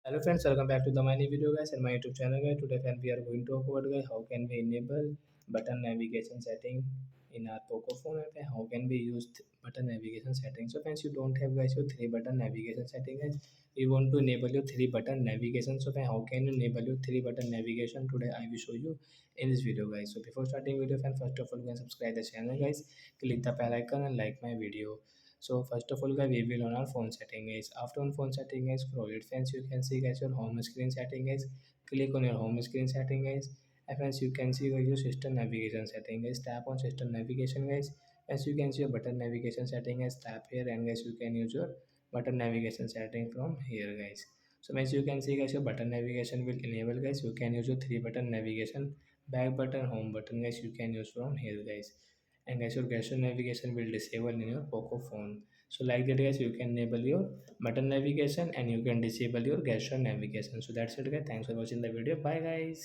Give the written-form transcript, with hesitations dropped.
Hello friends, welcome back to the my new video guys and my YouTube channel guys. Today friend we are going to talk about guys how can we enable button navigation setting in our Poco phone and how can we use button navigation setting. So friends, you don't have guys your three button navigation setting guys. We want to enable your three button navigation. So friend, how can you enable your three button navigation? Today I will show you in this video guys. So before starting video friend, first of all you can subscribe the channel guys, click the bell icon and like my video. So first of all guys, we will on our phone setting guys. After on phone setting guys, scroll it friends, you can see guys your home screen setting guys. Click on your home screen setting guys. And friends, you can see guys your system navigation setting guys. Tap on system navigation guys. As you can see your button navigation setting guys, tap here and guys you can use your button navigation setting from here guys. So as you can see guys, your button navigation will enable guys. You can use your three button navigation, back button, home button guys, you can use from here guys. And guys your gesture navigation will disable in your Poco phone. So like that guys, you can enable your button navigation and you can disable your gesture navigation. So that's it guys, thanks for watching the video, bye guys.